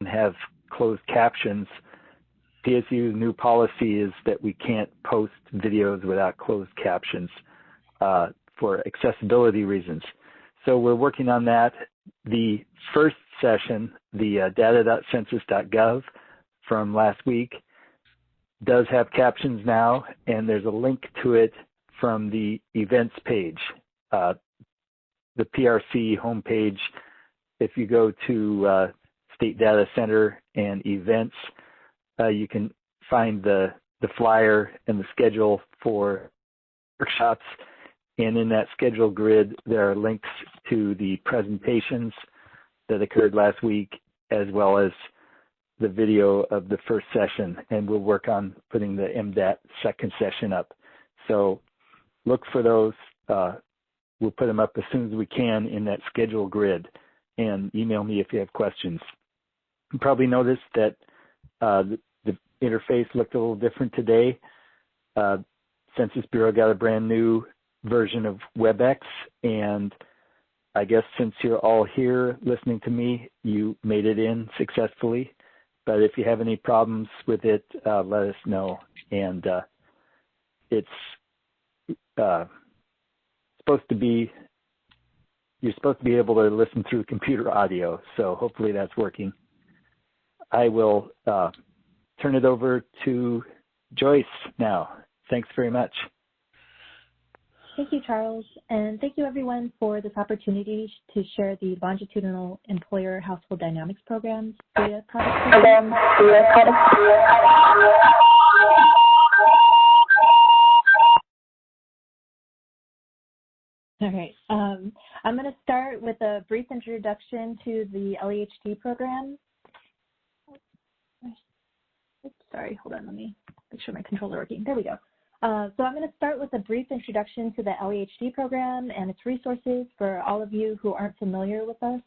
have closed captions. PSU's new policy is that we can't post videos without closed captions for accessibility reasons. So we're working on that. The first session, the data.census.gov from last week, does have captions now, and there's a link to it from the events page. The PRC homepage, if you go to State Data Center and events, you can find the flyer and the schedule for workshops. And in that schedule grid, there are links to the presentations that occurred last week, as well as the video of the first session. And we'll work on putting the MDAT second session up. So look for those. We'll put them up as soon as we can in that schedule grid, and email me if you have questions. You probably noticed that the interface looked a little different today. Census Bureau got a brand new version of WebEx, and I guess since you're all here listening to me, you made it in successfully. But if you have any problems with it, let us know. And it's supposed to be, you're supposed to be able to listen through computer audio, so hopefully that's working. I will turn it over to Joyce now. Thanks very much. Thank you, Charles, and thank you everyone for this opportunity to share the Longitudinal Employer Household Dynamics Program's data product. All right, I'm going to start with a brief introduction to the LEHD program. Sorry, hold on, let me make sure my controls are working. There we go. So I'm going to start with a brief introduction to the LEHD program and its resources for all of you who aren't familiar with us.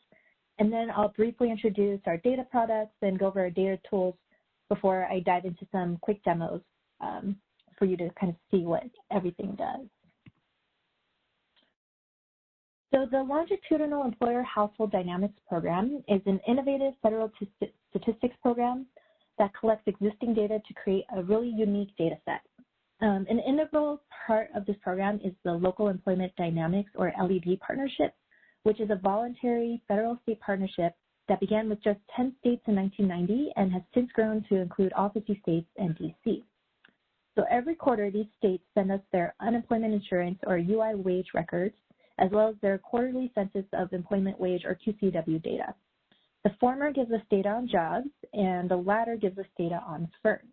And then I'll briefly introduce our data products and go over our data tools before I dive into some quick demos for you to kind of see what everything does. So the Longitudinal Employer Household Dynamics Program is an innovative federal statistics program that collects existing data to create a really unique data set. An integral part of this program is the Local Employment Dynamics, or LED partnership, which is a voluntary federal-state partnership that began with just 10 states in 1990 and has since grown to include all 50 states and DC. So every quarter, these states send us their unemployment insurance, or UI wage records, as well as their quarterly census of employment wage, or QCW data. The former gives us data on jobs, and the latter gives us data on firms.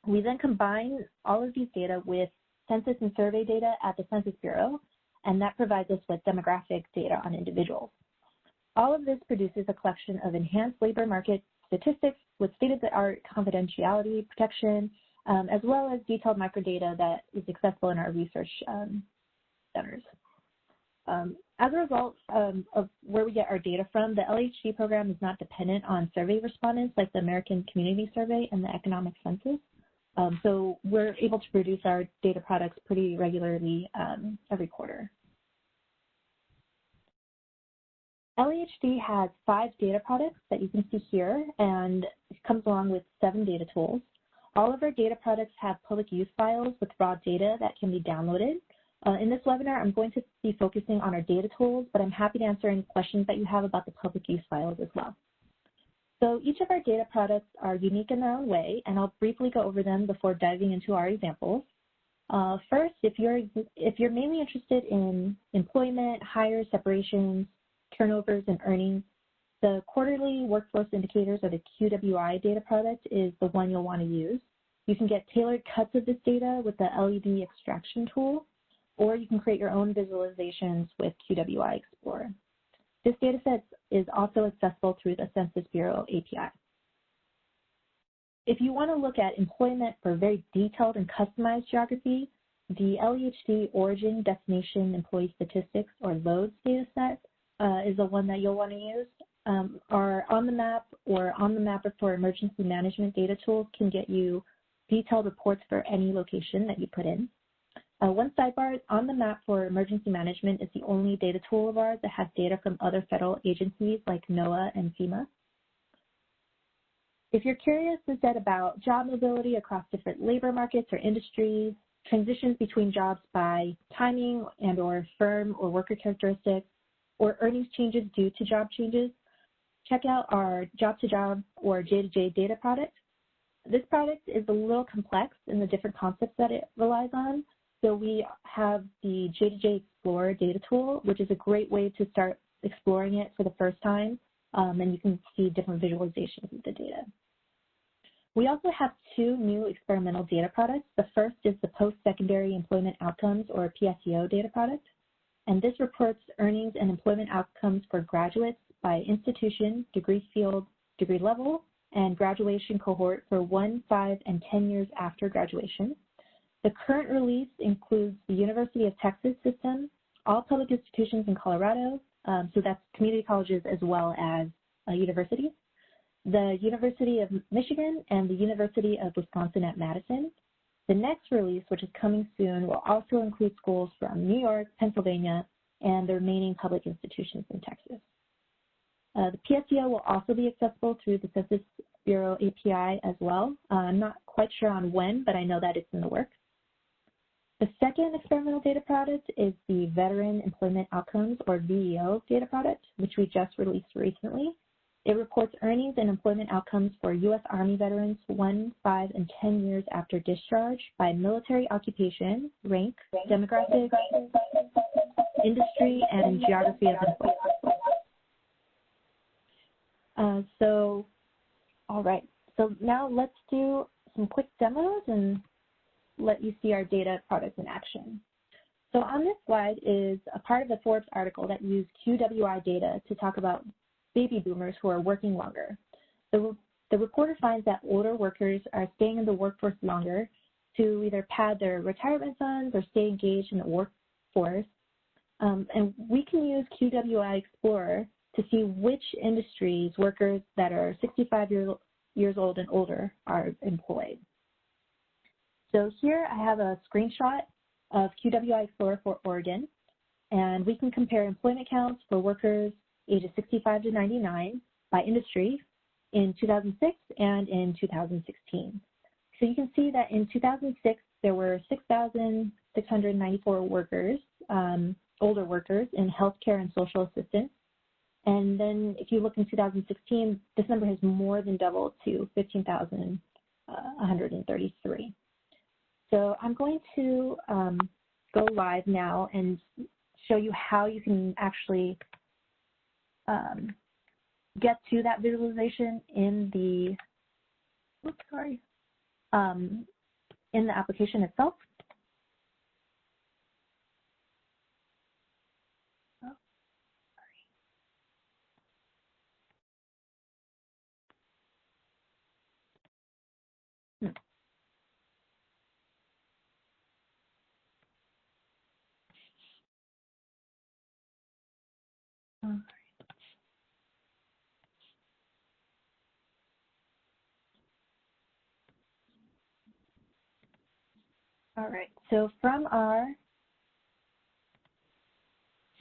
We then combine all of these data with census and survey data at the Census Bureau, and that provides us with demographic data on individuals. All of this produces a collection of enhanced labor market statistics with state-of-the-art confidentiality protection, as well as detailed microdata that is accessible in our research centers. As a result of where we get our data from, the LEHD program is not dependent on survey respondents like the American Community Survey and the Economic Census. So we're able to produce our data products pretty regularly every quarter. LEHD has 5 data products that you can see here, and it comes along with 7 data tools. All of our data products have public use files with raw data that can be downloaded. In this webinar, I'm going to be focusing on our data tools, but I'm happy to answer any questions that you have about the public use files as well. So each of our data products are unique in their own way, and I'll briefly go over them before diving into our examples. First, if you're mainly interested in employment, hires, separations, turnovers, and earnings, the quarterly workforce indicators, or the QWI data product, is the one you'll want to use. You can get tailored cuts of this data with the LED extraction tool, or you can create your own visualizations with QWI Explorer. This data set is also accessible through the Census Bureau API. If you want to look at employment for very detailed and customized geography, the LEHD Origin Destination Employee Statistics, or LOADS data set, is the one that you'll want to use. Our On the Map or On the Mapper for Emergency Management data tools can get you detailed reports for any location that you put in. One sidebar, On the Map for Emergency Management is the only data tool of ours that has data from other federal agencies like NOAA and FEMA. If you're curious instead about job mobility across different labor markets or industries, transitions between jobs by timing and or firm or worker characteristics, or earnings changes due to job changes, check out our job-to-job or J-to-J data product. This product is a little complex in the different concepts that it relies on. So we have the J-to-J Explorer data tool, which is a great way to start exploring it for the first time, and you can see different visualizations of the data. We also have two new experimental data products. The first is the Post-Secondary Employment Outcomes, or PSEO data product, and this reports earnings and employment outcomes for graduates by institution, degree field, degree level, and graduation cohort for 1, 5, and 10 years after graduation. The current release includes the University of Texas system, all public institutions in Colorado, so that's community colleges as well as universities, the University of Michigan, and the University of Wisconsin at Madison. The next release, which is coming soon, will also include schools from New York, Pennsylvania, and the remaining public institutions in Texas. The PSEO will also be accessible through the Census Bureau API as well. I'm not quite sure on when, but I know that it's in the works. The second experimental data product is the Veteran Employment Outcomes, or VEO data product, which we just released recently. It reports earnings and employment outcomes for U.S. Army veterans 1, 5, and 10 years after discharge by military occupation, rank, demographics, industry, and geography of employment. All right, so now let's do some quick demos and let you see our data products in action. So on this slide is a part of the Forbes article that used QWI data to talk about baby boomers who are working longer. The reporter finds that older workers are staying in the workforce longer to either pad their retirement funds or stay engaged in the workforce. And we can use QWI Explorer to see which industries workers that are 65 years old and older are employed. So here I have a screenshot of QWI Explorer for Oregon, and we can compare employment counts for workers ages 65 to 99 by industry in 2006 and in 2016. So you can see that in 2006, there were 6,694 workers, older workers in healthcare and social assistance. And then if you look in 2016, this number has more than doubled to 15,133. So I'm going to go live now and show you how you can actually get to that visualization in the, in the application itself. All right, so from our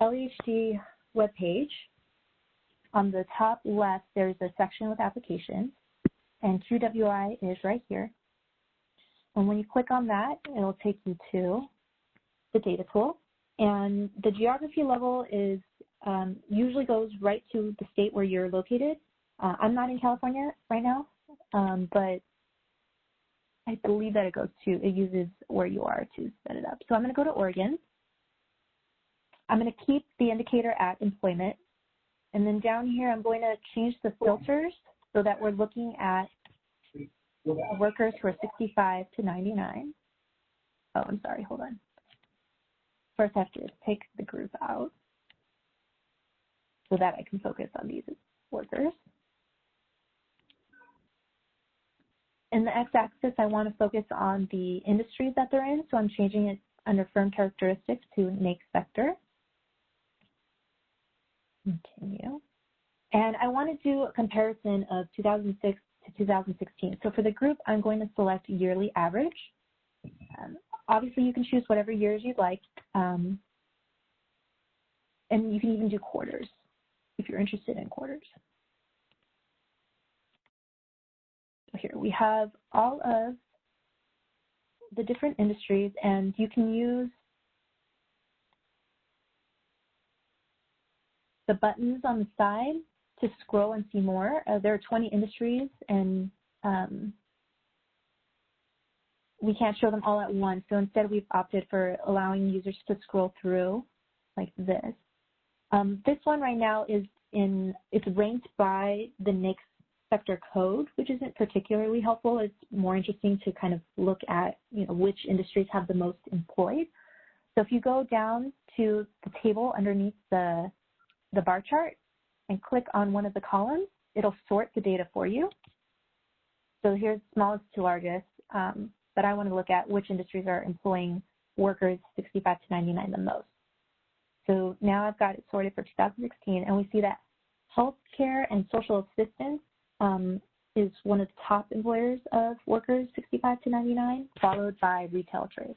LEHD webpage, on the top left, there's a section with applications, and QWI is right here. And when you click on that, it'll take you to the data tool. And the geography level is usually goes right to the state where you're located. I'm not in California right now, but I believe that it uses where you are to set it up. So I'm going to go to Oregon. I'm going to keep the indicator at employment. And then down here, I'm going to change the filters so that we're looking at workers who are 65 to 99. Oh, I'm sorry, hold on. First, I have to take the group out so that I can focus on these workers. In the x-axis, I want to focus on the industries that they're in, so I'm changing it under firm characteristics to NAICS sector. Continue. And I want to do a comparison of 2006 to 2016. So for the group, I'm going to select yearly average. Obviously, you can choose whatever years you'd like, and you can even do quarters if you're interested in quarters. here. We have all of the different industries, and you can use the buttons on the side to scroll and see more. There are 20 industries, and we can't show them all at once. So instead, we've opted for allowing users to scroll through like this. This one right now is it's ranked by the NAICS sector code, which isn't particularly helpful. It's more interesting to kind of look at, which industries have the most employed. So if you go down to the table underneath the bar chart and click on one of the columns, it'll sort the data for you. So here's smallest to largest, but I want to look at which industries are employing workers 65 to 99 the most. So now I've got it sorted for 2016, and we see that healthcare and social assistance is one of the top employers of workers 65 to 99, followed by retail trade.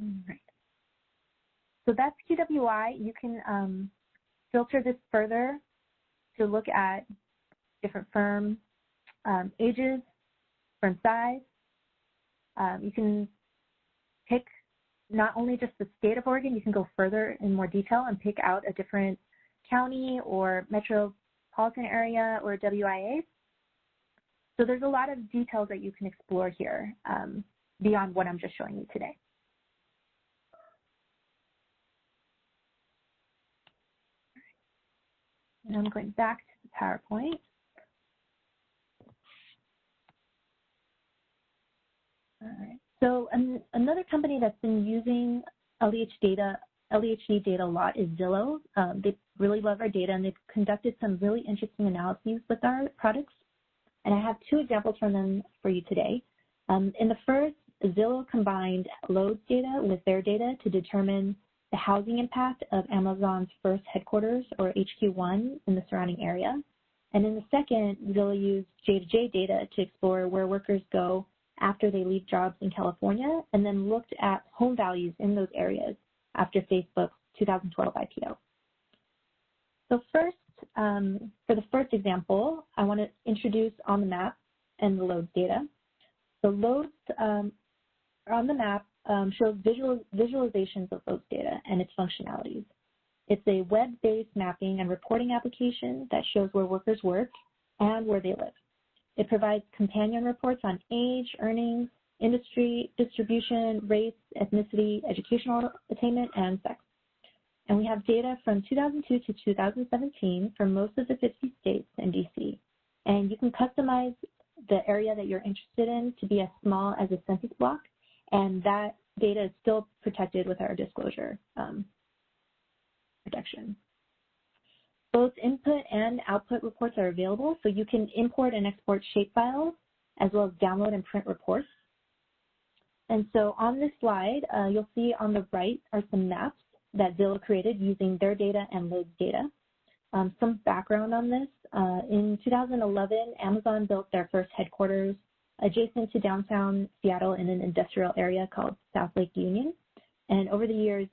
All right. So that's QWI. You can filter this further to look at different firm ages, firm size. You can pick not only just the state of Oregon, you can go further in more detail and pick out a different county or metropolitan area or WIA. So there's a lot of details that you can explore here beyond what I'm just showing you today. And I'm going back to the PowerPoint. All right. So another company that's been using LEHD data a lot is Zillow. They really love our data, and they've conducted some really interesting analyses with our products. And I have two examples from them for you today. In the first, Zillow combined loads data with their data to determine the housing impact of Amazon's first headquarters, or HQ1, in the surrounding area. And in the second, Zillow used J2J data to explore where workers go after they leave jobs in California, and then looked at home values in those areas after Facebook's 2012 IPO. So first, for the first example, I want to introduce on the map and the loads data. So loads on the map shows visualizations of loads data and its functionalities. It's a web-based mapping and reporting application that shows where workers work and where they live. It provides companion reports on age, earnings, industry, distribution, race, ethnicity, educational attainment, and sex. And we have data from 2002 to 2017 for most of the 50 states and DC. And you can customize the area that you're interested in to be as small as a census block, and that data is still protected with our disclosure protection. Both input and output reports are available, so you can import and export shapefiles as well as download and print reports. And so on this slide, you'll see on the right are some maps that Zillow created using their data and loads data. Some background on this, in 2011, Amazon built their first headquarters adjacent to downtown Seattle in an industrial area called South Lake Union. And over the years,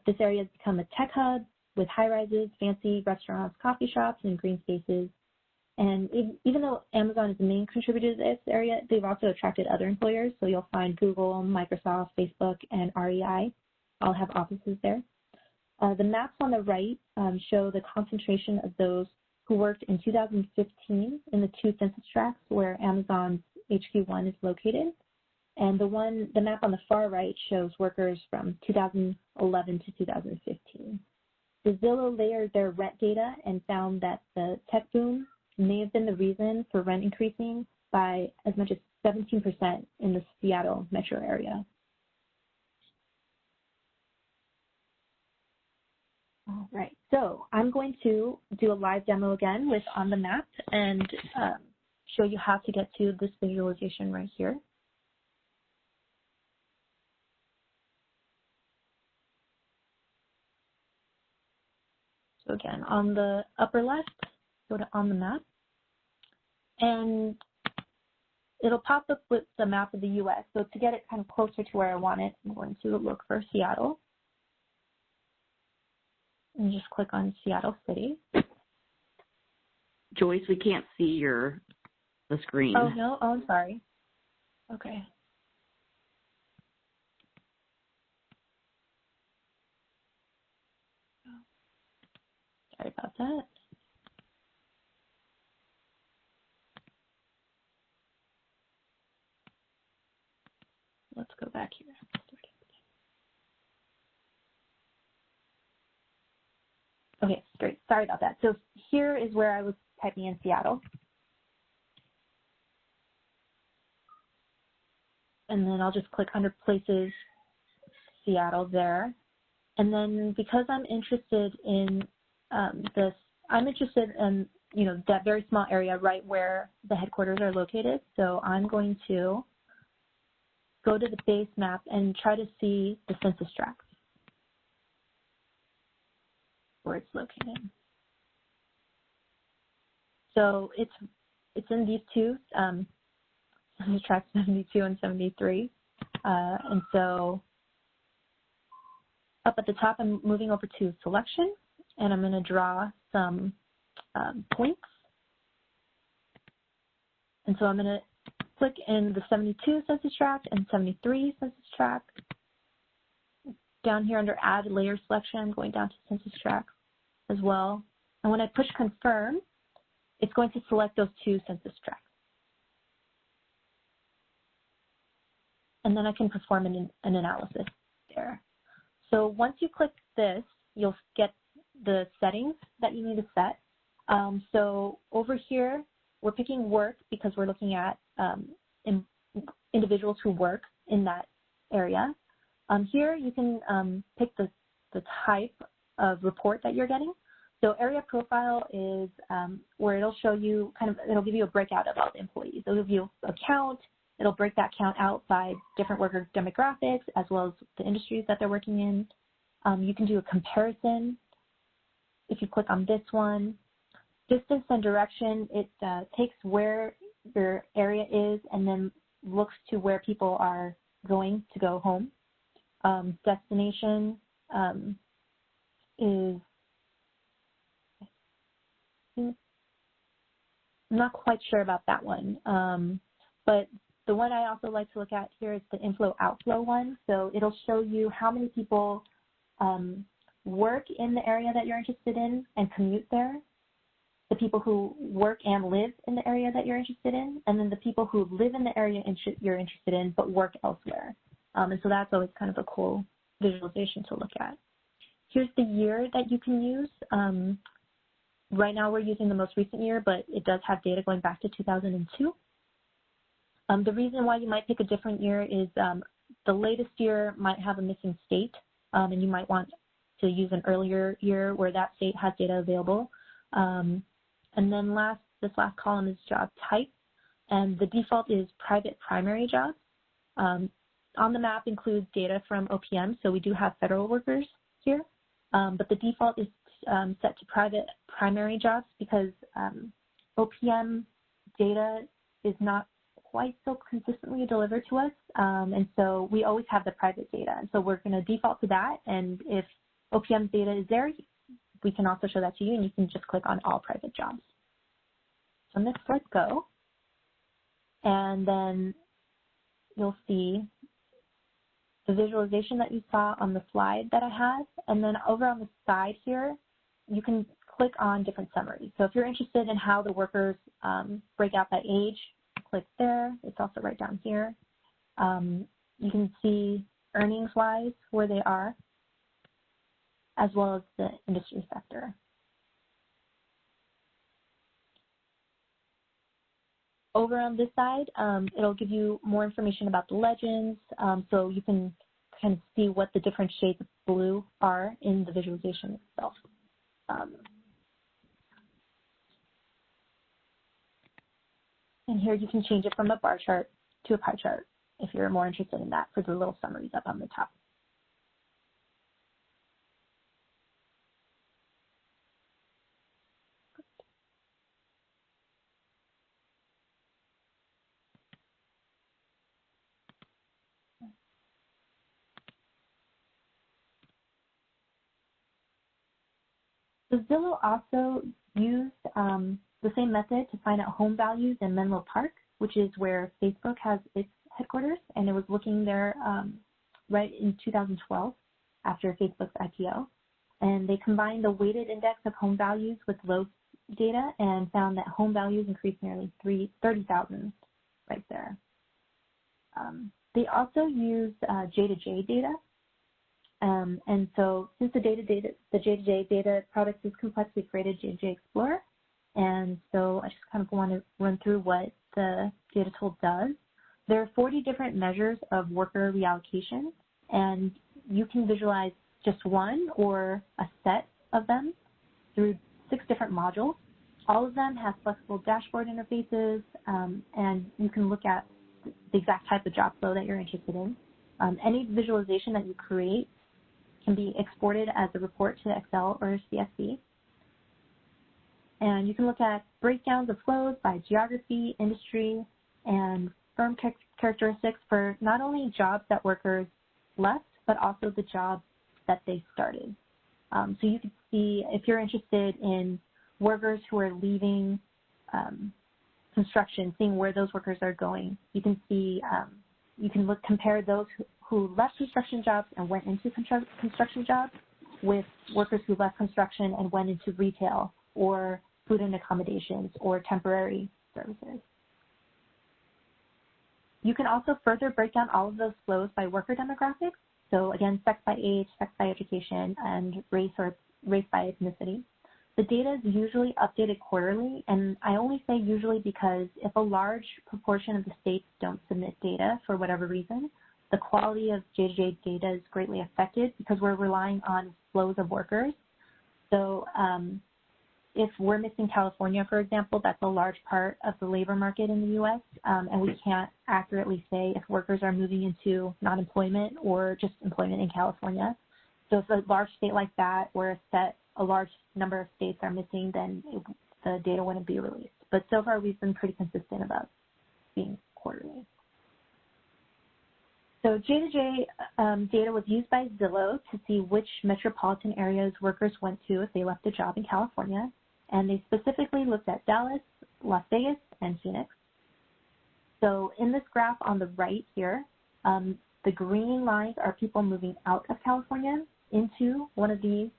this area has become a tech hub with high-rises, fancy restaurants, coffee shops, and green spaces. And even though Amazon is the main contributor to this area, they've also attracted other employers. So you'll find Google, Microsoft, Facebook, and REI all have offices there. The maps on the right show the concentration of those who worked in 2015 in the two census tracts where Amazon's HQ1 is located. And the map on the far right shows workers from 2011 to 2015. The Zillow layered their rent data and found that the tech boom may have been the reason for rent increasing by as much as 17% in the Seattle metro area. All right, so I'm going to do a live demo again with On the Map and show you how to get to this visualization right here. So again, on the upper left, go to On the Map, and it'll pop up with the map of the U.S. So to get it kind of closer to where I want it, I'm going to look for Seattle. and just click on Seattle City. Joyce, we can't see the screen. Oh, no? Oh, I'm sorry. Okay. Sorry about that. Let's go back here. Okay, great. Sorry about that. So here is where I was typing in Seattle. And then I'll just click under places, Seattle there. And then because I'm interested in I'm interested in, that very small area right where the headquarters are located. So I'm going to go to the base map and try to see the census tract where it's located. So it's in these two, census tract 72 and 73. And so up at the top, I'm moving over to selection, and I'm going to draw some points. And so I'm going to click in the 72 census tract and 73 census tract. Down here under add layer selection, I'm going down to census tract as well. And when I push confirm, it's going to select those two census tracts. And then I can perform an analysis there. So once you click this, you'll get the settings that you need to set. So over here, we're picking work because we're looking at individuals who work in that area. Here you can pick the type of report that you're getting. So area profile is where it'll show you it'll give you a breakout of all the employees. It'll give you a count. It'll break that count out by different worker demographics as well as the industries that they're working in. You can do a comparison if you click on this one. Distance and direction, it takes where your area is and then looks to where people are going to go home. Destination is, I'm not quite sure about that one, but the one I also like to look at here is the inflow-outflow one. So it'll show you how many people work in the area that you're interested in and commute there, the people who work and live in the area that you're interested in, and then the people who live in the area you're interested in but work elsewhere. And so that's always kind of a cool visualization to look at. Here's the year that you can use. Right now we're using the most recent year, but it does have data going back to 2002. The reason why you might pick a different year is the latest year might have a missing state, and you might want to use an earlier year where that state has data available. And then this last column is job type, and the default is private primary jobs. On the map includes data from OPM, so we do have federal workers here, but the default is set to private primary jobs because OPM data is not quite so consistently delivered to us, and so we always have the private data. And so we're going to default to that, and if OPM data is there, we can also show that to you, and you can just click on all private jobs. So I'm going to click go, and then you'll see the visualization that you saw on the slide that I had, and then over on the side here, you can click on different summaries. So if you're interested in how the workers break out by age, click there. It's also right down here. You can see earnings-wise where they are, as well as the industry sector. Over on this side, it'll give you more information about the legends, so you can kind of see what the different shades of blue are in the visualization itself. And here you can change it from a bar chart to a pie chart if you're more interested in that for the little summaries up on the top. So Zillow also used the same method to find out home values in Menlo Park, which is where Facebook has its headquarters, and it was looking there right in 2012 after Facebook's IPO. And they combined the weighted index of home values with Lowe's data and found that home values increased nearly 30,000 right there. They also used J2J data. And so since the J2J data product is complex, we created J2J Explorer. And so I just kind of want to run through what the data tool does. There are 40 different measures of worker reallocation, and you can visualize just one or a set of them through 6 different modules. All of them have flexible dashboard interfaces, and you can look at the exact type of job flow that you're interested in. Any visualization that you create can be exported as a report to Excel or CSV. And you can look at breakdowns of flows by geography, industry, and firm characteristics for not only jobs that workers left, but also the jobs that they started. So you can see, if you're interested in workers who are leaving construction, seeing where those workers are going, you can see, you can compare those who left construction jobs and went into construction jobs with workers who left construction and went into retail or food and accommodations or temporary services. You can also further break down all of those flows by worker demographics. So again, sex by age, sex by education, and race by ethnicity. The data is usually updated quarterly, and I only say usually because if a large proportion of the states don't submit data for whatever reason, the quality of J2J data is greatly affected because we're relying on flows of workers. So if we're missing California, for example, that's a large part of the labor market in the U.S., and we can't accurately say if workers are moving into non-employment or just employment in California. So if a large state like that, where a large number of states are missing, then the data wouldn't be released. But so far, we've been pretty consistent about being quarterly. So J2J data was used by Zillow to see which metropolitan areas workers went to if they left a job in California. And they specifically looked at Dallas, Las Vegas, and Phoenix. So in this graph on the right here, the green lines are people moving out of California into one of these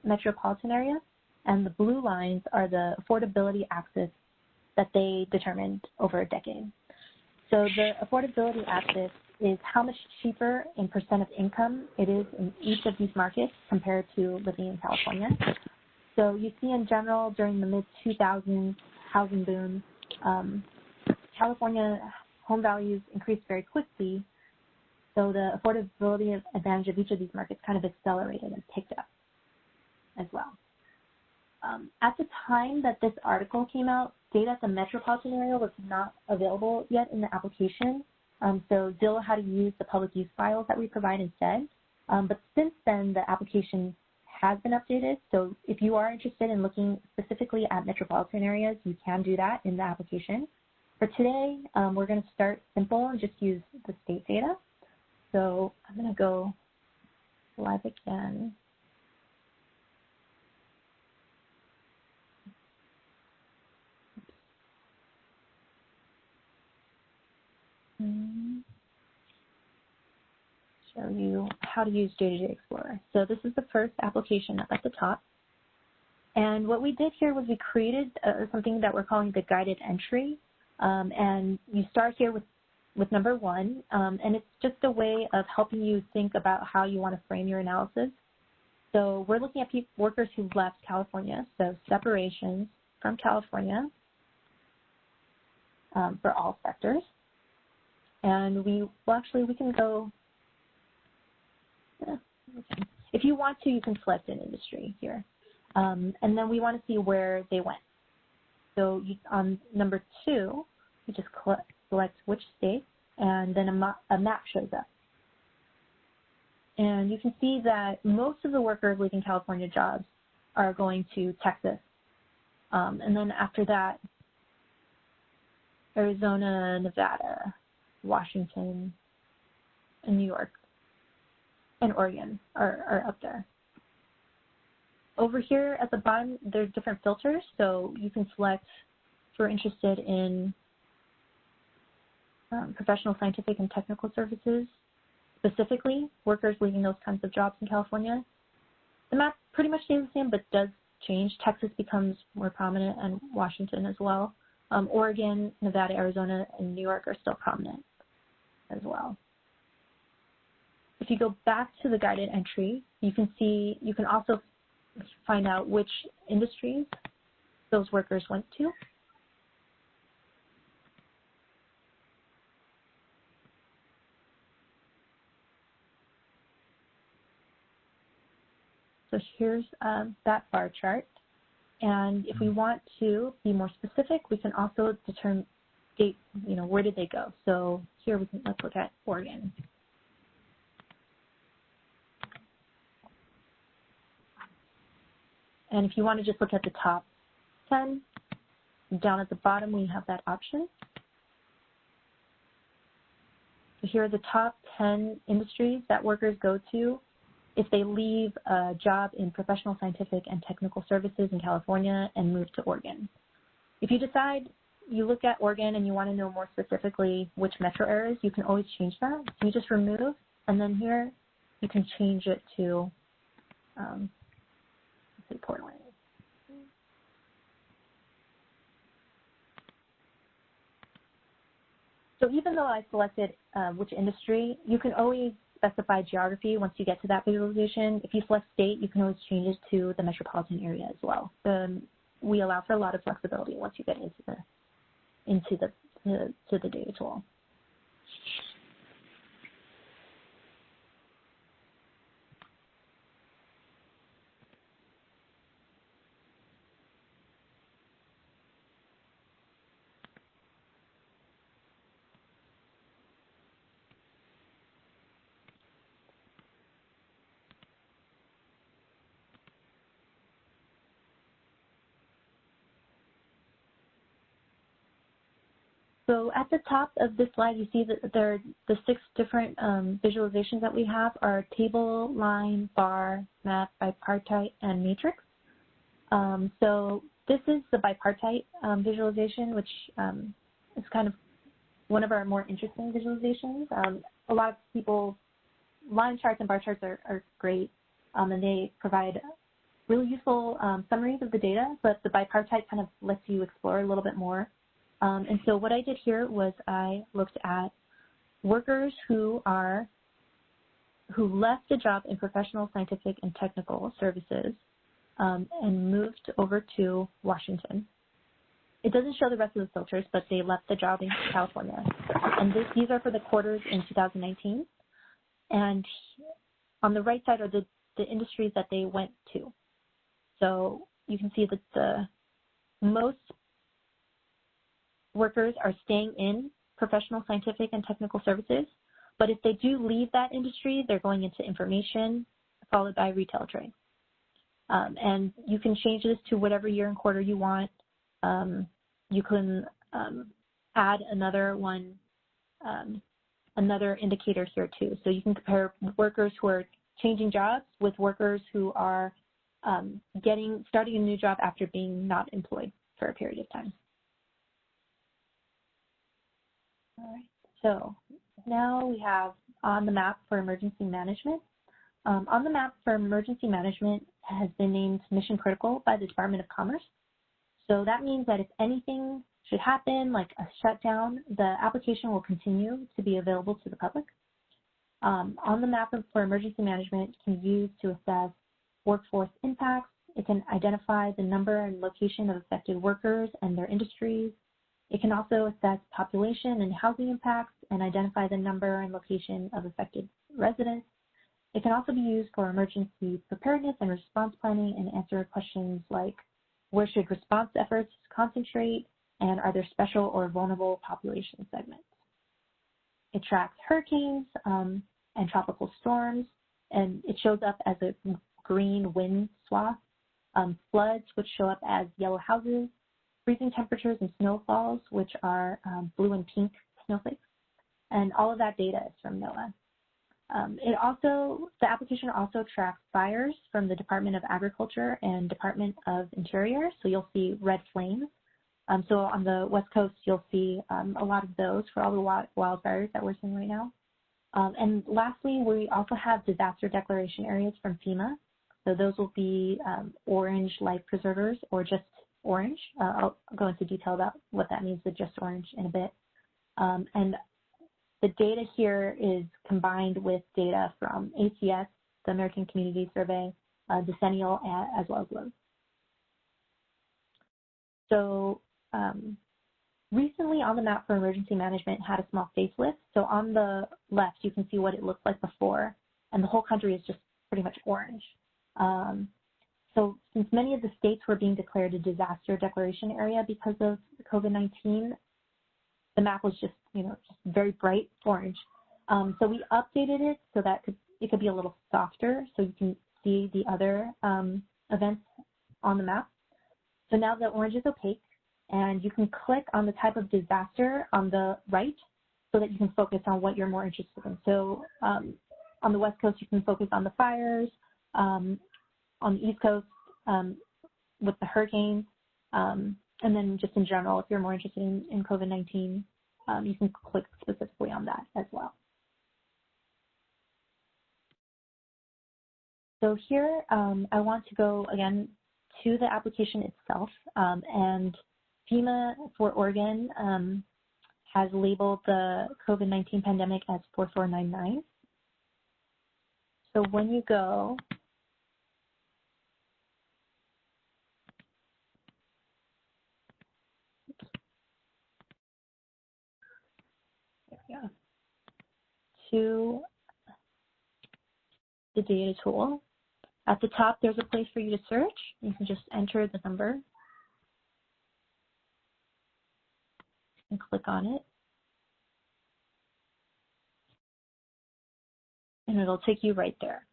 metropolitan areas, and the blue lines are the affordability axis that they determined over a decade. So the affordability axis is how much cheaper in percent of income it is in each of these markets compared to living in California. So you see in general during the mid-2000s housing boom, California home values increased very quickly, so the affordability advantage of each of these markets kind of accelerated and picked up as well. At the time that this article came out, data at the metropolitan area was not available yet in the application, so Zillow had to use the public use files that we provide instead. But since then, the application has been updated, so if you are interested in looking specifically at metropolitan areas, you can do that in the application. For today, we're going to start simple and just use the state data. So I'm going to go live again. Show you how to use J2J Explorer. So this is the first application up at the top. And what we did here was we created something that we're calling the guided entry. And you start here with number 1. And it's just a way of helping you think about how you want to frame your analysis. So we're looking at workers who left California, so separations from California for all sectors. And we can go, if you want to, you can select an industry here. And then we want to see where they went. So on number 2, you just select which state, and then a map shows up. And you can see that most of the workers leaving California jobs are going to Texas. And then after that, Arizona, Nevada, Washington, and New York, and Oregon are up there. Over here at the bottom, there's different filters, so you can select if you're interested in professional, scientific, and technical services, specifically workers leaving those kinds of jobs in California. The map pretty much stays the same, but does change. Texas becomes more prominent, and Washington as well. Oregon, Nevada, Arizona, and New York are still prominent as well. If you go back to the guided entry, you can also find out which industries those workers went to. So here's that bar chart. And if we want to be more specific, we can also determine, where did they go? So here let's look at Oregon. And if you want to just look at the top 10, down at the bottom we have that option. So here are the top 10 industries that workers go to if they leave a job in professional, scientific, and technical services in California and move to Oregon. If you decide you look at Oregon and you want to know more specifically which metro areas, you can always change that. So you just remove, and then here you can change it to, let's say, Portland. So even though I selected which industry, you can always specify geography once you get to that visualization. If you select state, you can always change it to the metropolitan area as well. We allow for a lot of flexibility once you get into the data tool. So at the top of this slide, you see that the 6 different visualizations that we have are table, line, bar, map, bipartite, and matrix. So this is the bipartite visualization, which is kind of one of our more interesting visualizations. A lot of people, line charts and bar charts are great, and they provide really useful summaries of the data, but the bipartite kind of lets you explore a little bit more. And so what I did here was I looked at workers who left the job in professional, scientific, and technical services and moved over to Washington. It doesn't show the rest of the filters, but they left the job in California. And these are for the quarters in 2019. And on the right side are the industries that they went to. So you can see that the most workers are staying in professional, scientific, and technical services. But if they do leave that industry, they're going into information, followed by retail trade. And you can change this to whatever year and quarter you want. You can add another one, another indicator here too. So you can compare workers who are changing jobs with workers who are starting a new job after being not employed for a period of time. All right, so now we have on the map for emergency management. On the map for emergency management has been named mission critical by the Department of Commerce. So that means that if anything should happen, like a shutdown, the application will continue to be available to the public. On the map for emergency management can be used to assess workforce impacts. It can identify the number and location of affected workers and their industries. It can also assess population and housing impacts and identify the number and location of affected residents. It can also be used for emergency preparedness and response planning and answer questions like, where should response efforts concentrate, and are there special or vulnerable population segments? It tracks hurricanes and tropical storms, and it shows up as a green wind swath, floods, which show up as yellow houses, freezing temperatures and snowfalls, which are blue and pink snowflakes. And all of that data is from NOAA. The application also tracks fires from the Department of Agriculture and Department of Interior. So you'll see red flames. So on the West Coast, you'll see a lot of those for all the wildfires that we're seeing right now. And lastly, we also have disaster declaration areas from FEMA. So those will be orange life preservers or just orange. I'll go into detail about what that means with just orange in a bit. And the data here is combined with data from ACS, the American Community Survey, Decennial, as well as Lowe's. So recently on the map for emergency management had a small facelift. So on the left, you can see what it looked like before, and the whole country is just pretty much orange. So since many of the states were being declared a disaster declaration area because of COVID-19, the map was just, just very bright orange. So we updated it so that it could be a little softer so you can see the other events on the map. So now the orange is opaque, and you can click on the type of disaster on the right so that you can focus on what you're more interested in. So on the West Coast, you can focus on the fires. On the East Coast, with the hurricanes, and then just in general, if you're more interested in COVID-19, you can click specifically on that as well. So here, I want to go again to the application itself, and FEMA for Oregon has labeled the COVID-19 pandemic as 4499. So when you go, to the data tool. At the top, there's a place for you to search. You can just enter the number and click on it. And it'll take you right there.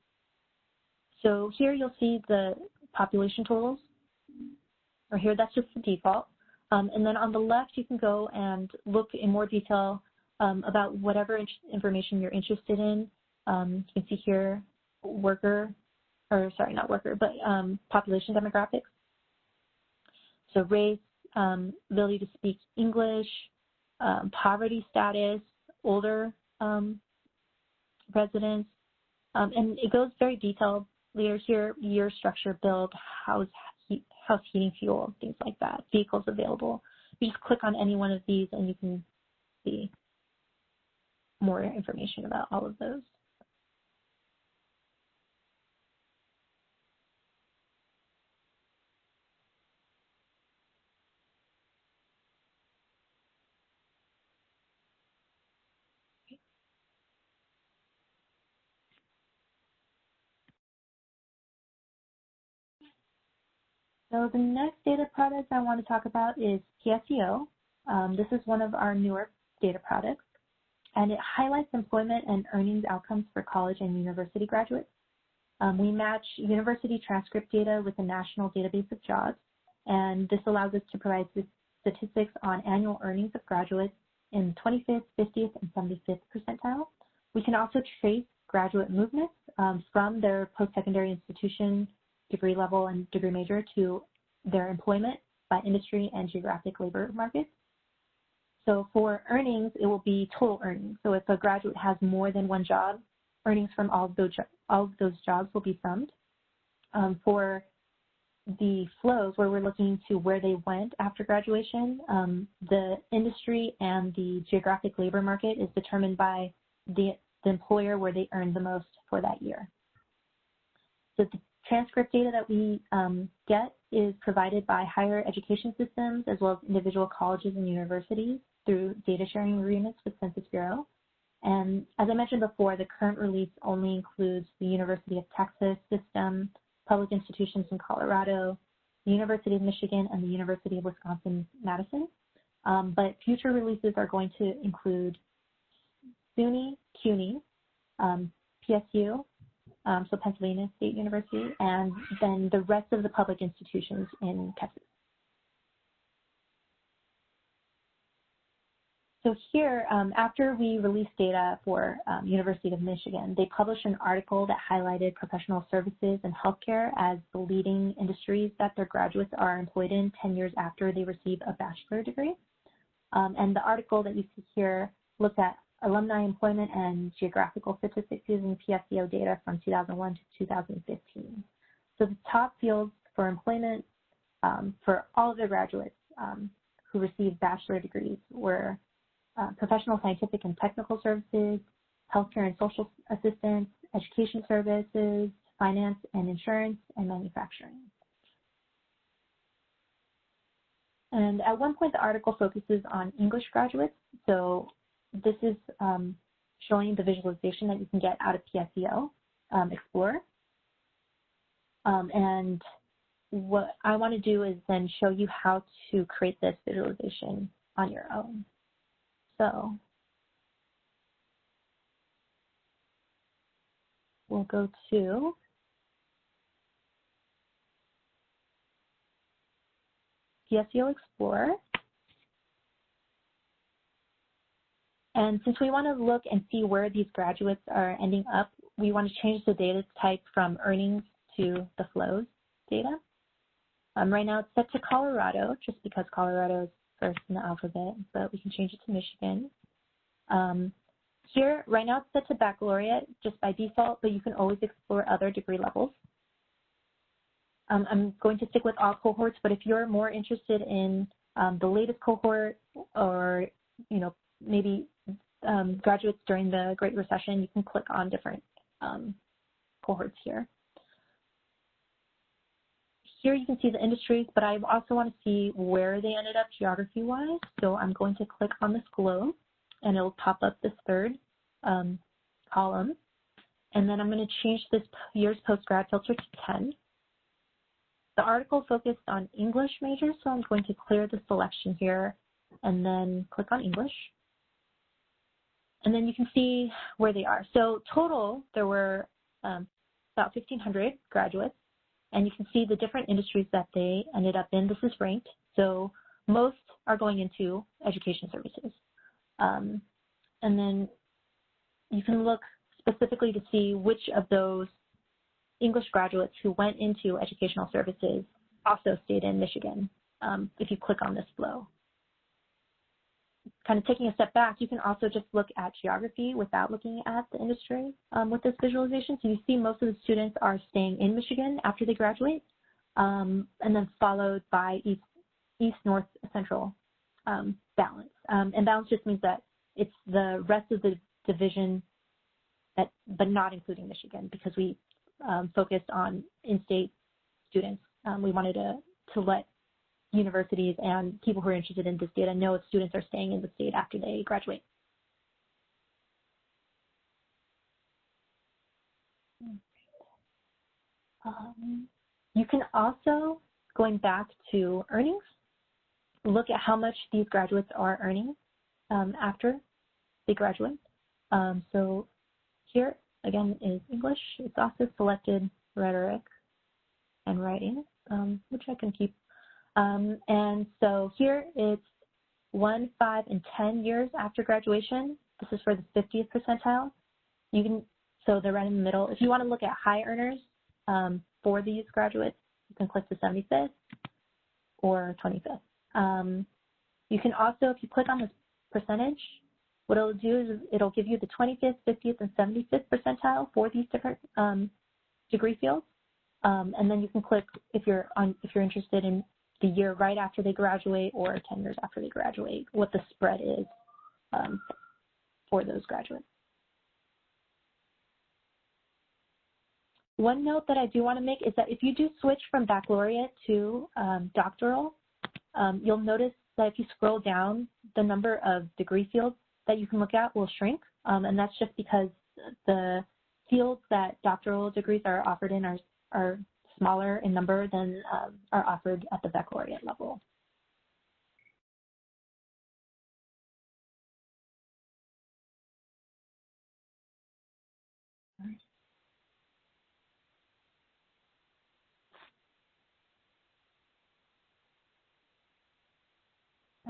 So here you'll see the population totals. Or here, that's just the default. And then on the left, you can go and look in more detail about whatever information you're interested in. You can see here population demographics. So race, ability to speak English, poverty status, older residents, and it goes very detailed. Here, year, structure, build, house heating, fuel, things like that, vehicles available. You just click on any one of these and you can see more information about all of those. So the next data product I want to talk about is PSEO. This is one of our newer data products, and it highlights employment and earnings outcomes for college and university graduates. We match university transcript data with a national database of jobs, and this allows us to provide statistics on annual earnings of graduates in 25th, 50th, and 75th percentile. We can also trace graduate movements from their post-secondary institution, degree level, and degree major to their employment by industry and geographic labor markets. So for earnings, it will be total earnings. So if a graduate has more than one job, earnings from all of those jobs will be summed. For the flows, where we're looking to where they went after graduation, the industry and the geographic labor market is determined by the employer where they earned the most for that year. So the transcript data that we get is provided by higher education systems as well as individual colleges and universities through data sharing agreements with Census Bureau. And as I mentioned before, the current release only includes the University of Texas system, public institutions in Colorado, the University of Michigan, and the University of Wisconsin-Madison. But future releases are going to include SUNY, CUNY, PSU, so Pennsylvania State University, and then the rest of the public institutions in Texas. So here, after we released data for University of Michigan, they published an article that highlighted professional services and healthcare as the leading industries that their graduates are employed in 10 years after they receive a bachelor degree. And the article that you see here looked at alumni employment and geographical statistics using PSEO data from 2001 to 2015. So the top fields for employment for all of their graduates who received bachelor degrees were professional, scientific, and technical services, healthcare and social assistance, education services, finance and insurance, and manufacturing. And at one point, the article focuses on English graduates. So this is showing the visualization that you can get out of PSEO Explorer. And what I want to do is then show you how to create this visualization on your own. So we'll go to PSEO Explorer. And since we want to look and see where these graduates are ending up, we want to change the data type from earnings to the flows data. Right now it's set to Colorado, just because Colorado is first in the alphabet, but we can change it to Michigan. Here, right now it's set to baccalaureate just by default, but you can always explore other degree levels. I'm going to stick with all cohorts, but if you're more interested in the latest cohort or, maybe graduates during the Great Recession, you can click on different cohorts here. Here you can see the industries, but I also want to see where they ended up geography-wise. So I'm going to click on this globe, and it'll pop up this third column. And then I'm going to change this year's post-grad filter to 10. The article focused on English majors, so I'm going to clear the selection here and then click on English. And then you can see where they are. So total, there were about 1,500 graduates. And you can see the different industries that they ended up in. This is ranked. So most are going into education services. And then you can look specifically to see which of those English graduates who went into educational services also stayed in Michigan if you click on this flow. Kind of taking a step back, you can also just look at geography without looking at the industry with this visualization. So you see most of the students are staying in Michigan after they graduate, and then followed by east, north, central balance. And balance just means that it's the rest of the division, but not including Michigan, because we focused on in-state students. We wanted to let universities and people who are interested in this data know if students are staying in the state after they graduate. You can also, going back to earnings, look at how much these graduates are earning after they graduate. So here, again, is English. It's also selected rhetoric and writing, which I can keep. And so here it's 1, 5, and 10 years after graduation. This is for the 50th percentile. So they're right in the middle. If you want to look at high earners for these graduates, you can click the 75th or 25th. You can also, if you click on this percentage, what it'll do is it'll give you the 25th, 50th, and 75th percentile for these different degree fields. And then you can click if you're interested in the year right after they graduate or 10 years after they graduate, what the spread is for those graduates. One note that I do want to make is that if you do switch from baccalaureate to doctoral, you'll notice that if you scroll down, the number of degree fields that you can look at will shrink, and that's just because the fields that doctoral degrees are offered in are smaller in number than are offered at the baccalaureate level.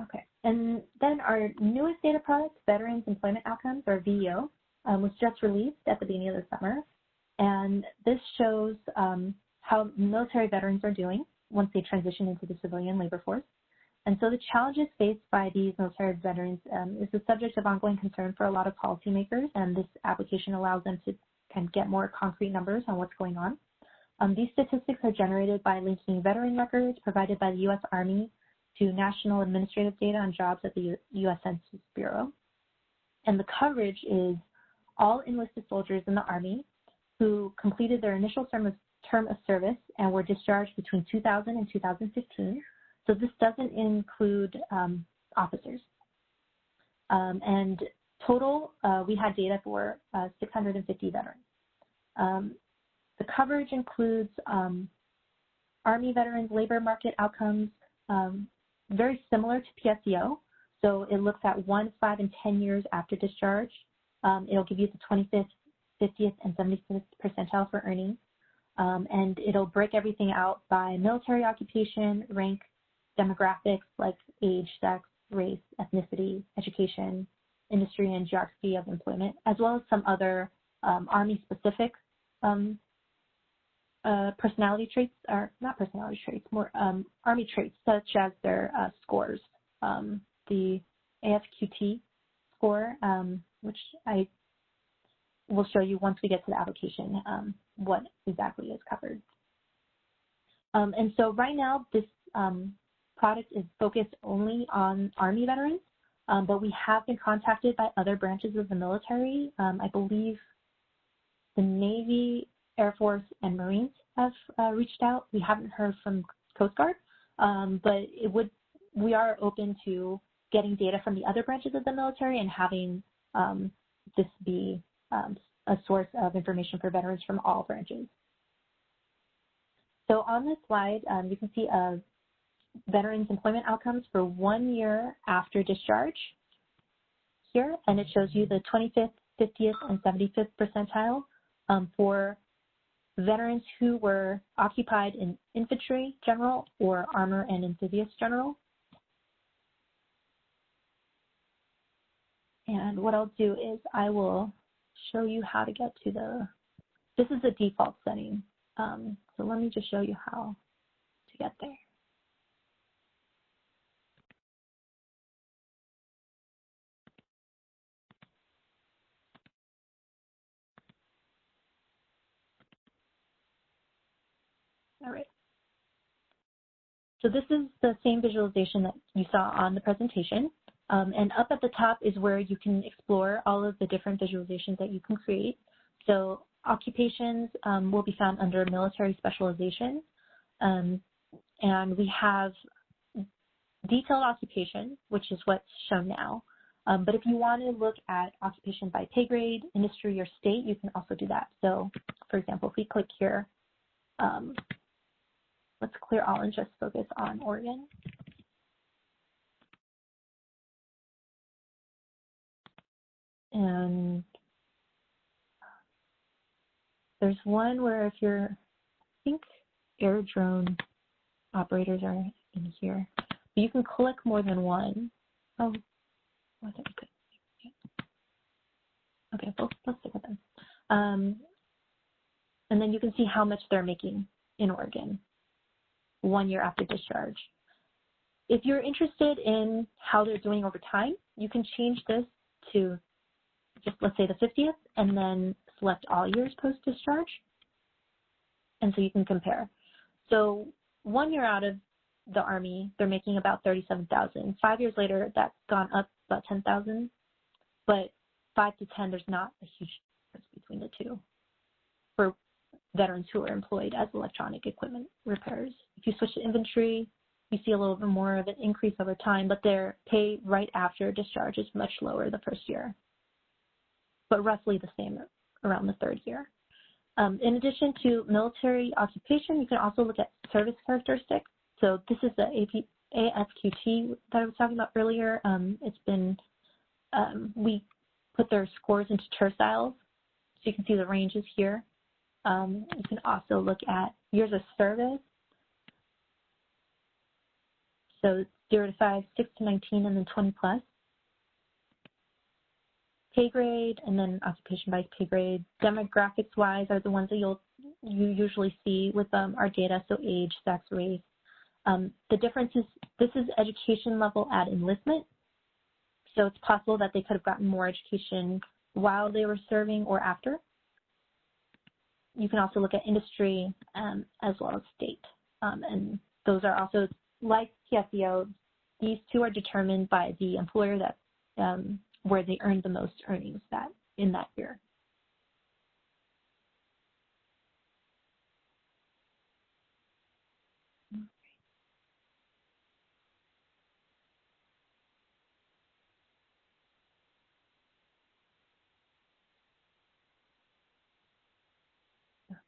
Okay, And then our newest data product, Veterans Employment Outcomes, or VEO, was just released at the beginning of the summer. And this shows how military veterans are doing once they transition into the civilian labor force. And so the challenges faced by these military veterans is the subject of ongoing concern for a lot of policymakers, and this application allows them to kind of get more concrete numbers on what's going on. These statistics are generated by linking veteran records provided by the U.S. Army to national administrative data on jobs at the U.S. Census Bureau. And the coverage is all enlisted soldiers in the Army who completed their initial term of service and were discharged between 2000 and 2015. So this doesn't include officers. And total, we had data for 650 veterans. The coverage includes Army veterans labor market outcomes, very similar to PSEO. So it looks at 1, 5, and 10 years after discharge. It'll give you the 25th, 50th, and 75th percentile for earnings. And it'll break everything out by military occupation, rank, demographics like age, sex, race, ethnicity, education, industry, and geography of employment, as well as some other Army-specific personality traits, or not personality traits, more Army traits, such as their scores. The AFQT score, which I will show you once we get to the application, what exactly is covered. And so right now, this product is focused only on Army veterans, but we have been contacted by other branches of the military. I believe the Navy, Air Force, and Marines have reached out. We haven't heard from Coast Guard, but we are open to getting data from the other branches of the military and having this be a source of information for veterans from all branches. So on this slide, you can see veterans employment outcomes for 1 year after discharge here, and it shows you the 25th, 50th, and 75th percentile for veterans who were occupied in infantry general or armor and amphibious general. And what I'll do is I will show you how to get to this is the default setting. So let me just show you how to get there. All right. So this is the same visualization that you saw on the presentation. And up at the top is where you can explore all of the different visualizations that you can create. So occupations will be found under military specialization. And we have detailed occupation, which is what's shown now. But if you want to look at occupation by pay grade, industry, or state, you can also do that. So for example, if we click here, let's clear all and just focus on Oregon. And there's one where if you're, I think air drone operators are in here, but you can click more than one. Oh, I think we could. Okay, let's stick with them. And then you can see how much they're making in Oregon 1 year after discharge. If you're interested in how they're doing over time, you can change this to just, let's say, the 50th, and then select all years post-discharge. And so you can compare. So 1 year out of the Army, they're making about $37,000. 5 years later, that's gone up about $10,000. But 5 to 10, there's not a huge difference between the two for veterans who are employed as electronic equipment repairers. If you switch to infantry, you see a little bit more of an increase over time, but their pay right after discharge is much lower the first year, but roughly the same around the third year. In addition to military occupation, you can also look at service characteristics. So this is the AFQT that I was talking about earlier. It's been, we put their scores into terciles, so you can see the ranges here. You can also look at years of service. So 0 to 5, 6 to 19, and then 20 plus. Pay grade, and then occupation by pay grade. Demographics wise are the ones that you usually see with our data, so age, sex, race. The difference is this is education level at enlistment, so it's possible that they could have gotten more education while they were serving or after. You can also look at industry as well as state, and those are also, like PSEO, these two are determined by the employer that where they earned the most earnings in that year.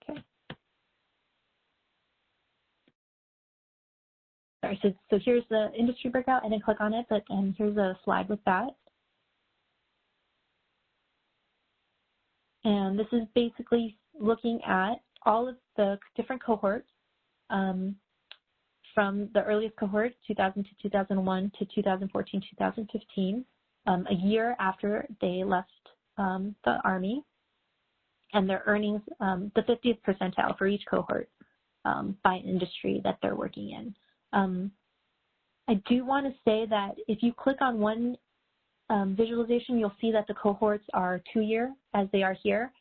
Okay. Sorry, so here's the industry breakout. I didn't click on it, but here's a slide with that. And this is basically looking at all of the different cohorts from the earliest cohort, 2000 to 2001 to 2014, 2015, a year after they left the Army, and their earnings, the 50th percentile for each cohort by industry that they're working in. I do want to say that if you click on one visualization, you'll see that the cohorts are 2-year, as they are here.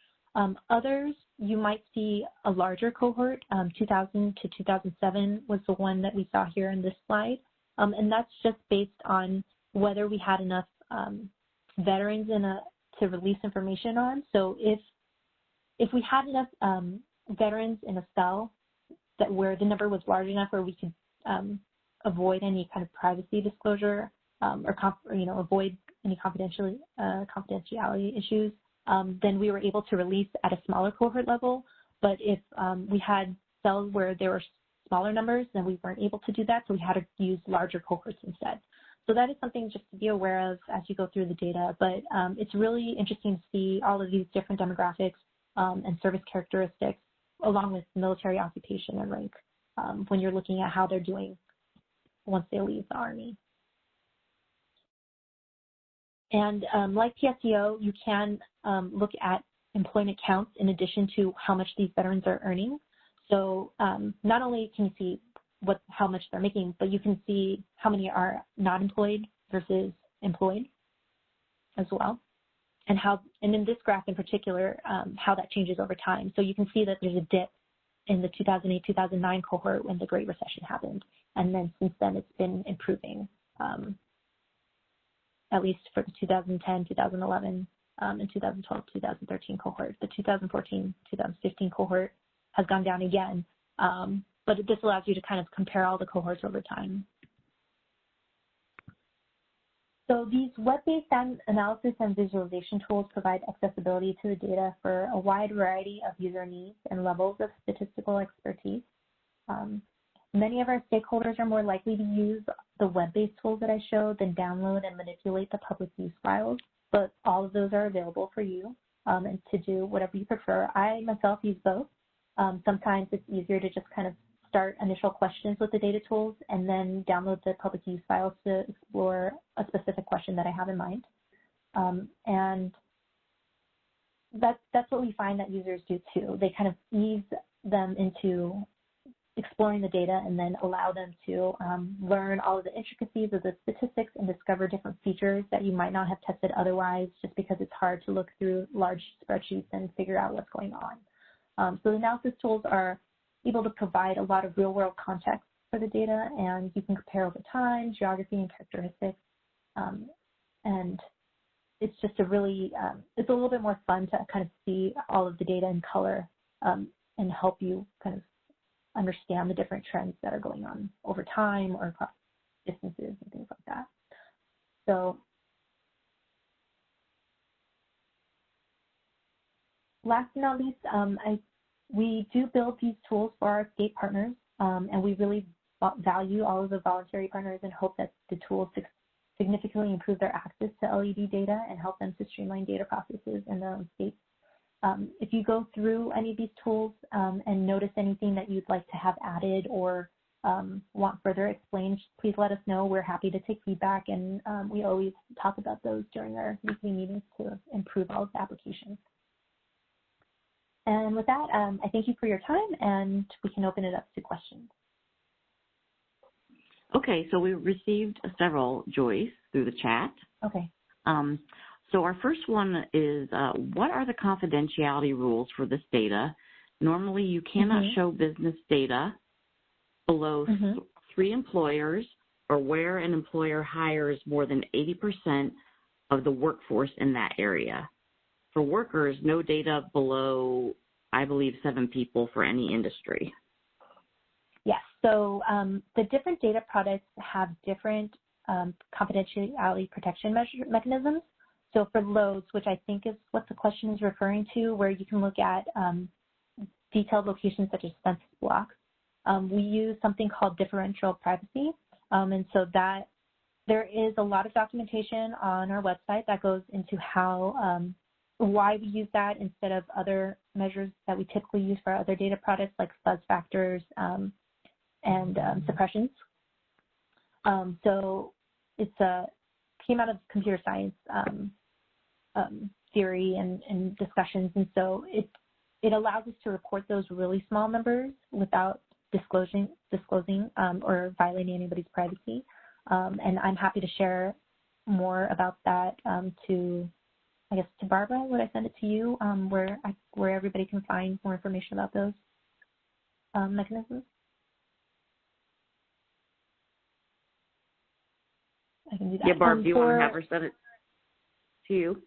Others, you might see a larger cohort. 2000 to 2007 was the one that we saw here in this slide. And that's just based on whether we had enough veterans to release information on. So if we had enough veterans in a cell where the number was large enough where we could avoid any kind of privacy disclosure or avoid any confidentiality issues, then we were able to release at a smaller cohort level. But if we had cells where there were smaller numbers, then we weren't able to do that, so we had to use larger cohorts instead. So that is something just to be aware of as you go through the data. But it's really interesting to see all of these different demographics and service characteristics, along with military occupation and rank, when you're looking at how they're doing once they leave the Army. And like PSEO, you can look at employment counts in addition to how much these veterans are earning. So not only can you see how much they're making, but you can see how many are not employed versus employed as well. And in this graph in particular, how that changes over time. So you can see that there's a dip in the 2008-2009 cohort when the Great Recession happened. And then since then, it's been improving, at least for the 2010, 2011, and 2012, 2013 cohort. The 2014, 2015 cohort has gone down again, but this allows you to kind of compare all the cohorts over time. So these web-based analysis and visualization tools provide accessibility to the data for a wide variety of user needs and levels of statistical expertise. Many of our stakeholders are more likely to use the web-based tools that I showed than download and manipulate the public use files, but all of those are available for you and to do whatever you prefer. I myself use both. Sometimes it's easier to just kind of start initial questions with the data tools and then download the public use files to explore a specific question that I have in mind. And that's what we find that users do too. They kind of ease them into exploring the data and then allow them to learn all of the intricacies of the statistics and discover different features that you might not have tested otherwise, just because it's hard to look through large spreadsheets and figure out what's going on. So the analysis tools are able to provide a lot of real-world context for the data, and you can compare over time, geography, and characteristics. And it's just it's a little bit more fun to kind of see all of the data in color and help you kind of understand the different trends that are going on over time or across distances and things like that. So last but not least, we do build these tools for our state partners, and we really value all of the voluntary partners and hope that the tools significantly improve their access to LEHD data and help them to streamline data processes in their own states. If you go through any of these tools and notice anything that you'd like to have added or want further explained, please let us know. We're happy to take feedback, and we always talk about those during our weekly meetings to improve all of the applications. And with that, I thank you for your time, and we can open it up to questions. Okay, so we received several, Joyce, through the chat. Okay. So our first one is, what are the confidentiality rules for this data? Normally, you cannot show business data below 3 employers or where an employer hires more than 80% of the workforce in that area. For workers, no data below, I believe, 7 people for any industry. Yes, so the different data products have different confidentiality protection mechanisms. So for loads, which I think is what the question is referring to, where you can look at detailed locations such as census blocks, we use something called differential privacy. And so that there is a lot of documentation on our website that goes into how, why we use that instead of other measures that we typically use for other data products like fuzz factors and suppressions. So it's came out of computer science theory and discussions, and so it allows us to report those really small numbers without disclosing or violating anybody's privacy. And I'm happy to share more about that to Barbara. Would I send it to you where everybody can find more information about those mechanisms? I can do that. Yeah, Barb, do you want to have her send it to you?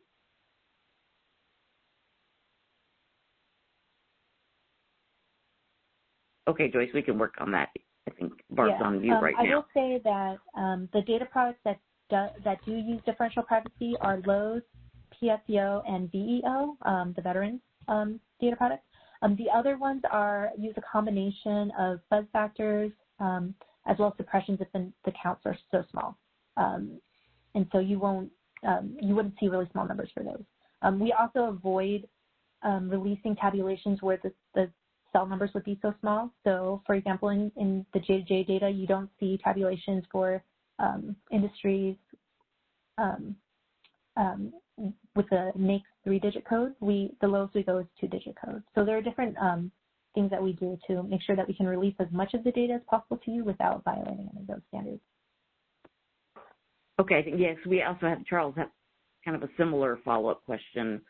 Okay, Joyce, we can work on that. I think Barb's on mute right now. I will say that the data products that do use differential privacy are LOAS, PSEO, and VEO, the veterans data products. The other ones use a combination of fuzz factors as well as suppressions if the counts are so small. And so you wouldn't see really small numbers for those. We also avoid releasing tabulations where the cell numbers would be so small. So, for example, in the J2J data, you don't see tabulations for industries with a NAICS 3-digit code. The lowest we go is 2-digit code. So there are different things that we do to make sure that we can release as much of the data as possible to you without violating any of those standards. Okay, I think, yes, we also have, Charles, have kind of a similar follow-up question.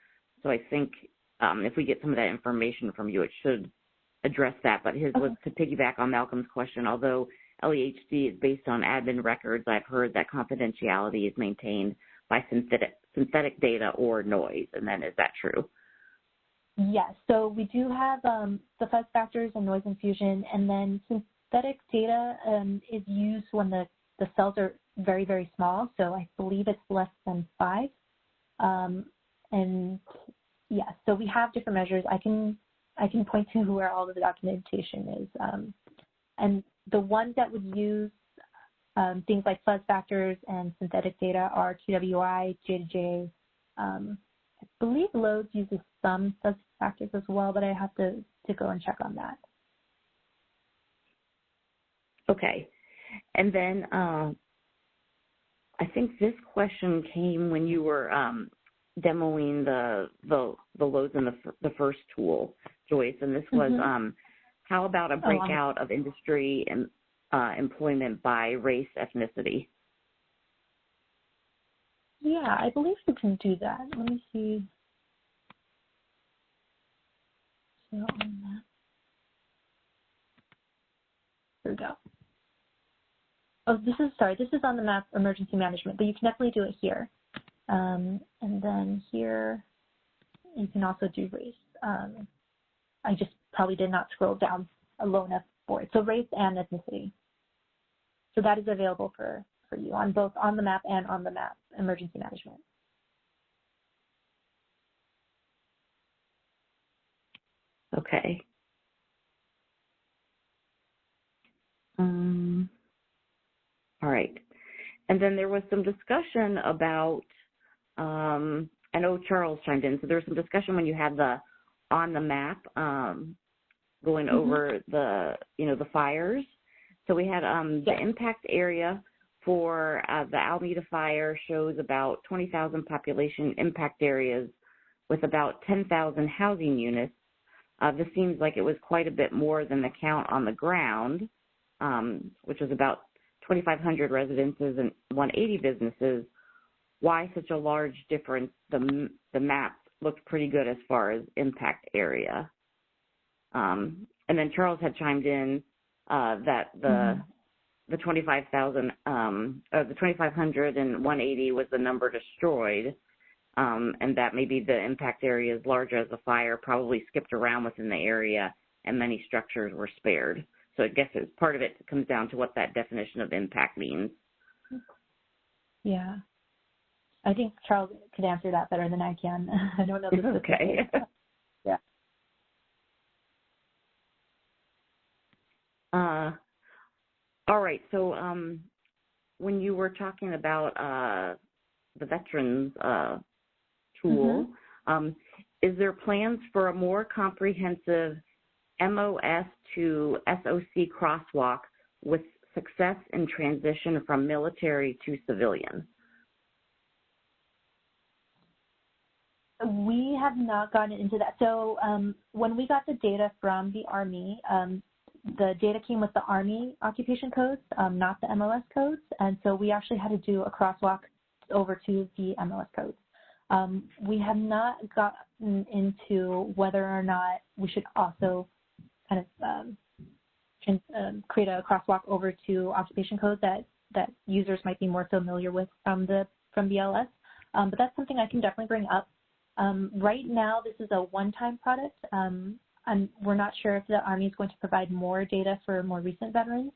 So I think if we get some of that information from you, it should address that. But his was to piggyback on Malcolm's question. Although LEHD is based on admin records, I've heard that confidentiality is maintained by synthetic data or noise. And then is that true? Yes. So we do have the fuzz factors and noise infusion, and then synthetic data is used when the cells are very, very small. So I believe it's less than 5. And yeah, so we have different measures. I can point to where all of the documentation is. And the ones that would use things like fuzz factors and synthetic data are QWI, J2J. I believe LOAS uses some fuzz factors as well, but I have to go and check on that. Okay. And then I think this question came when you were demoing the LOAS in the first tool, Joyce, and this was how about a breakout of industry and employment by race, ethnicity? Yeah, I believe we can do that. Let me see. So on that. Here we go. Oh, this is on the map emergency management, but you can definitely do it here. And then here, you can also do race. I just probably did not scroll down low enough for it. So race and ethnicity. So that is available for you on both on the map and on the map emergency management. Okay. All right. And then there was some discussion about, I know Charles chimed in, so there was some discussion when you had the on the map going over the fires, So we had the impact area for the Alameda fire shows about 20,000 population impact areas with about 10,000 housing units. This seems like it was quite a bit more than the count on the ground, which was about 2,500 residences and 180 businesses. Why such a large difference? The map looked pretty good as far as impact area. And then Charles had chimed in that the 25,000, the 2,500 and 180 was the number destroyed, and that maybe the impact area is larger as the fire probably skipped around within the area and many structures were spared. So I guess part of it comes down to what that definition of impact means. Yeah. I think Charles could answer that better than I can. I don't know the specifics. Okay. Yeah. All right. So when you were talking about the veterans tool, is there plans for a more comprehensive MOS to SOC crosswalk with success in transition from military to civilian? We have not gotten into that. So when we got the data from the Army, the data came with the Army occupation codes, not the MLS codes. And so we actually had to do a crosswalk over to the MLS codes. We have not gotten into whether or not we should also kind of create a crosswalk over to occupation codes that users might be more familiar with from BLS. But that's something I can definitely bring up. Right now, this is a one-time product. We're not sure if the Army is going to provide more data for more recent veterans.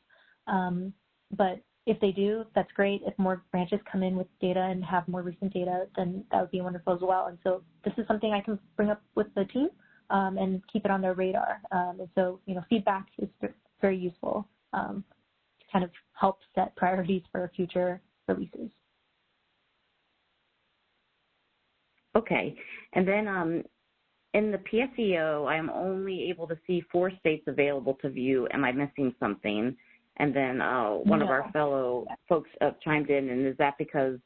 But if they do, that's great. If more branches come in with data and have more recent data, then that would be wonderful as well. And so this is something I can bring up with the team and keep it on their radar. And so, feedback is very useful to kind of help set priorities for future releases. Okay. And then in the PSEO, I'm only able to see 4 states available to view. Am I missing something? And then one of our fellow folks chimed in, and is that because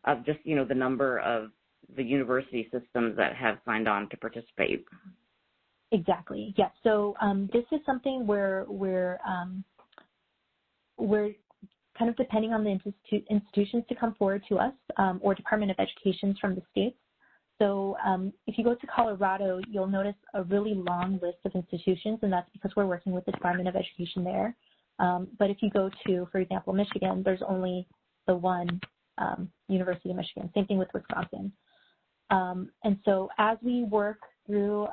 of just, the number of the university systems that have signed on to participate? Exactly. Yeah. So this is something where we're kind of depending on the institutions to come forward to us or Department of Education from the states. So if you go to Colorado, you'll notice a really long list of institutions, and that's because we're working with the Department of Education there. But if you go to, for example, Michigan, there's only the one University of Michigan. Same thing with Wisconsin. And so as we work through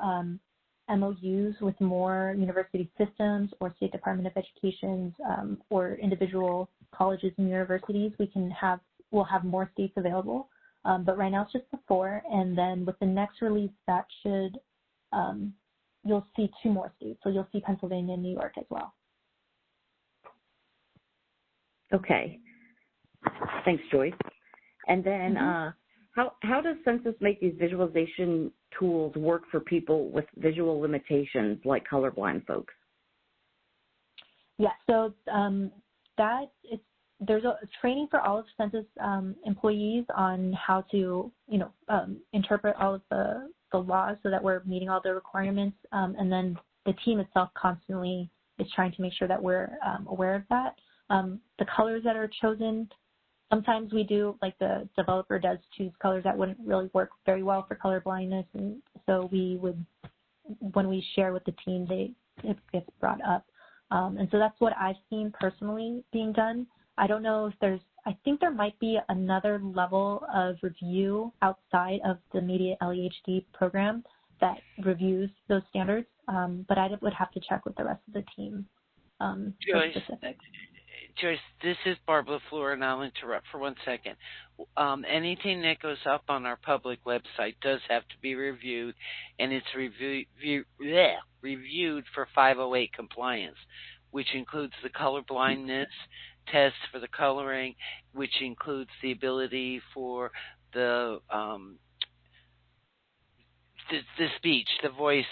MOUs with more university systems or State Department of Education or individual colleges and universities, we'll have more states available. But right now it's just the 4, and then with the next release, that should you'll see 2 more states. So you'll see Pennsylvania and New York as well. Okay. Thanks, Joyce. And then how does Census make these visualization tools work for people with visual limitations like colorblind folks? Yeah, so there's a training for all of Census employees on how to, interpret all of the laws so that we're meeting all the requirements. And then the team itself constantly is trying to make sure that we're aware of that. The colors that are chosen, sometimes we do, like the developer does choose colors that wouldn't really work very well for color blindness. And so when we share with the team, it gets brought up. And so that's what I've seen personally being done. I don't know if I think there might be another level of review outside of the Media LEHD program that reviews those standards, but I would have to check with the rest of the team for specifics. Joyce, this is Barbara LaFleur, and I'll interrupt for 1 second. Anything that goes up on our public website does have to be reviewed, and it's reviewed for 508 compliance, which includes the color blindness test for the coloring, which includes the ability for the speech, the voice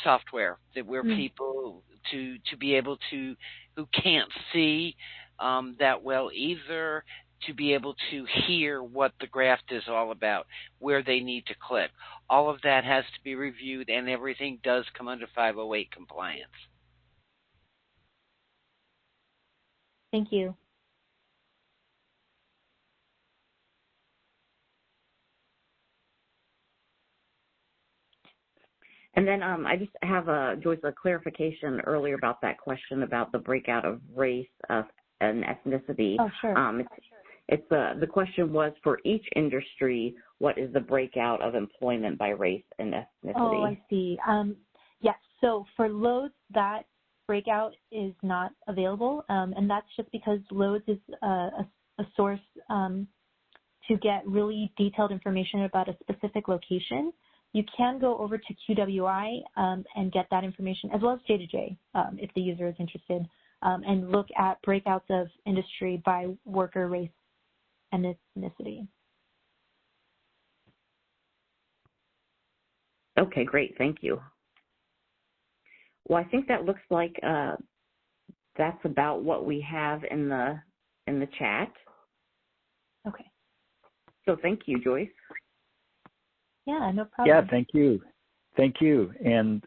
software, that where people to be able to, who can't see that well either to be able to hear what the graft is all about, where they need to click. All of that has to be reviewed, and everything does come under 508 compliance. Thank you. And then I just have, Joyce, a clarification earlier about that question about the breakout of race and ethnicity. Oh, sure. It's the question was, for each industry, what is the breakout of employment by race and ethnicity? Oh, I see. Yes, so for Lowe's, that breakout is not available, and that's just because Lowe's is a source to get really detailed information about a specific location. You can go over to QWI and get that information, as well as J2J, if the user is interested, and look at breakouts of industry by worker, race, and ethnicity. Okay, great. Thank you. Well, I think that looks like that's about what we have in the chat. Okay. So thank you, Joyce. Yeah, no problem. Yeah, thank you. Thank you. And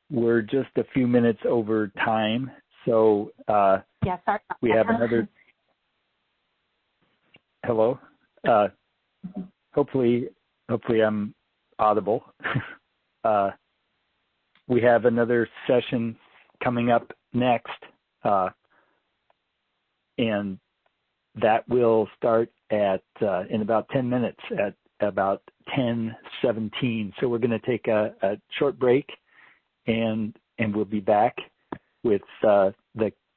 we're just a few minutes over time, so yeah, sorry. We have another. Hello. Hopefully I'm audible. We have another session coming up next, and that will start at in about 10 minutes at about 10:17. So we're going to take a short break, and we'll be back with the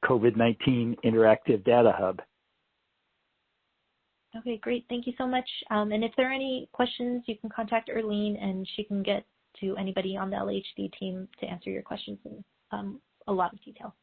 COVID-19 Interactive Data Hub. Okay, great. Thank you so much. And if there are any questions, you can contact Erlene, and she can get to anybody on the LEHD team to answer your questions in a lot of detail.